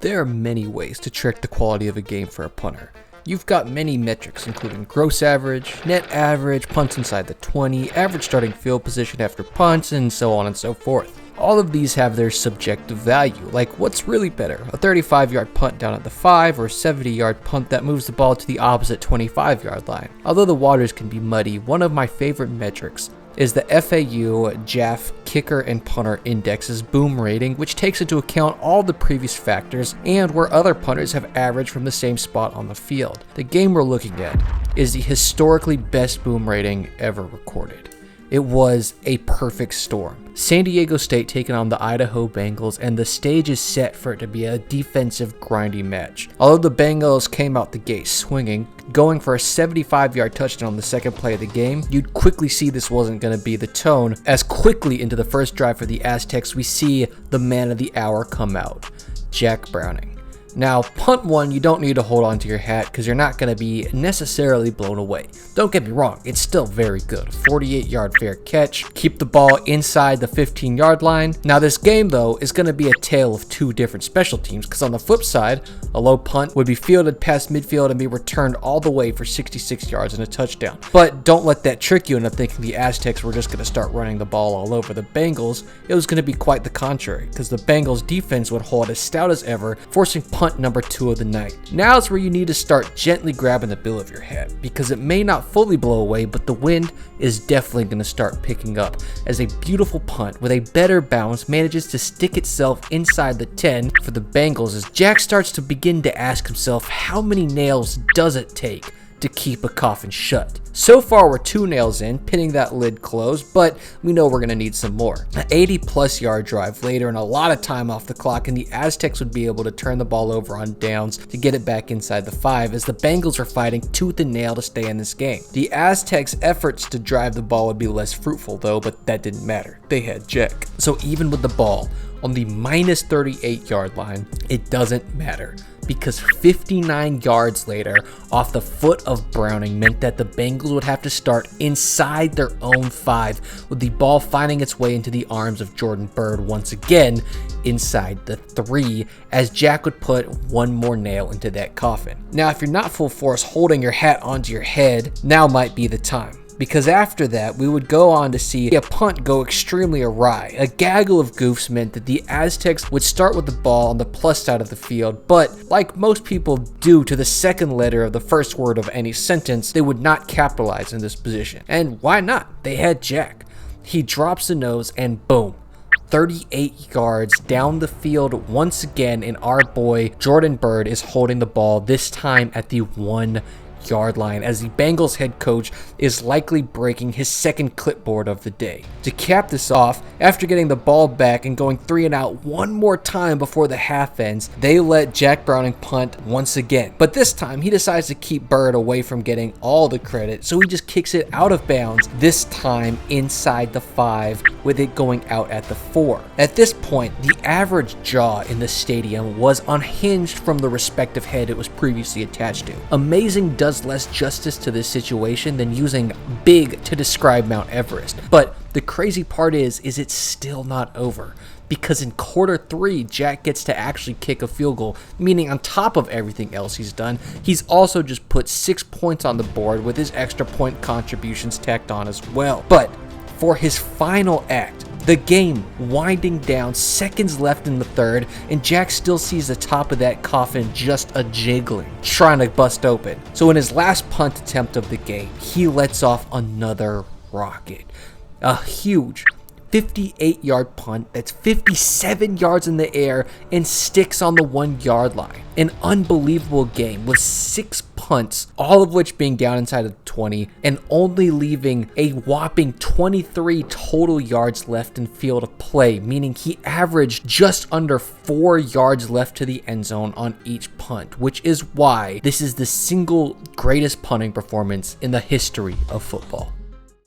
There are many ways to check the quality of a game for a punter. You've got many metrics including gross average, net average, punts inside the 20, average starting field position after punts, and so on and so forth. All of these have their subjective value, like what's really better, a 35-yard punt down at the 5 or a 70-yard punt that moves the ball to the opposite 25-yard line. Although the waters can be muddy, one of my favorite metrics is the FAU JAF Kicker and Punter Index's boom rating, which takes into account all the previous factors and where other punters have averaged from the same spot on the field. The game we're looking at is the historically best boom rating ever recorded. It was a perfect storm. San Diego State taking on the Idaho Bengals, and the stage is set for it to be a defensive grindy match. Although the Bengals came out the gate swinging, going for a 75-yard touchdown on the second play of the game, you'd quickly see this wasn't going to be the tone, as quickly into the first drive for the Aztecs we see the man of the hour come out, Jack Browning. Now, punt one, you don't need to hold on to your hat because you're not going to be necessarily blown away. Don't get me wrong, it's still very good. 48-yard fair catch, keep the ball inside the 15-yard line. Now, this game, though, is going to be a tale of two different special teams because on the flip side, a low punt would be fielded past midfield and be returned all the way for 66 yards and a touchdown. But don't let that trick you into thinking the Aztecs were just going to start running the ball all over the Bengals. It was going to be quite the contrary because the Bengals defense would hold as stout as ever, forcing punt number 2 of the night. Now is where you need to start gently grabbing the bill of your hat because it may not fully blow away, but the wind is definitely going to start picking up as a beautiful punt with a better bounce manages to stick itself inside the 10 for the Bengals as Jack starts to begin to ask himself how many nails does it take to keep a coffin shut. So far we're 2 nails in, pinning that lid closed, but we know we're going to need some more. An 80+ yard drive later and a lot of time off the clock, and the Aztecs would be able to turn the ball over on downs to get it back inside the 5 as the Bengals are fighting tooth and nail to stay in this game. The Aztecs' efforts to drive the ball would be less fruitful though, but that didn't matter. They had Jack. So even with the ball on the minus 38-yard line, it doesn't matter because 59 yards later, off the foot of Browning meant that the Bengals would have to start inside their own 5, with the ball finding its way into the arms of Jordan Byrd once again inside the 3, as Jack would put one more nail into that coffin. Now, if you're not full force holding your hat onto your head, now might be the time. Because after that, we would go on to see a punt go extremely awry. A gaggle of goofs meant that the Aztecs would start with the ball on the plus side of the field, but like most people do to the second letter of the first word of any sentence, they would not capitalize in this position. And why not? They had Jack. He drops the nose and boom. 38 yards down the field once again, and our boy Jordan Byrd is holding the ball, this time at the 1-yard line, as the Bengals head coach is likely breaking his second clipboard of the day. To cap this off, after getting the ball back and going 3 and out one more time before the half ends, they let Jack Browning punt once again. But this time, he decides to keep Byrd away from getting all the credit, so he just kicks it out of bounds, this time inside the 5, with it going out at the 4. At this point, the average jaw in the stadium was unhinged from the respective head it was previously attached to. Amazing does less justice to this situation than using big to describe Mount Everest. But the crazy part is it's still not over. Because in quarter 3, Jack gets to actually kick a field goal, meaning on top of everything else he's done, he's also just put 6 points on the board with his extra point contributions tacked on as well. But for his final act, the game winding down, seconds left in the 3rd, and Jack still sees the top of that coffin just a jiggling, trying to bust open. So in his last punt attempt of the game, he lets off another rocket. A huge 58-yard punt that's 57 yards in the air and sticks on the 1-yard line. An unbelievable game with 6 punts, all of which being down inside of the 20 and only leaving a whopping 23 total yards left in field of play, meaning he averaged just under 4 yards left to the end zone on each punt, which is why this is the single greatest punting performance in the history of football.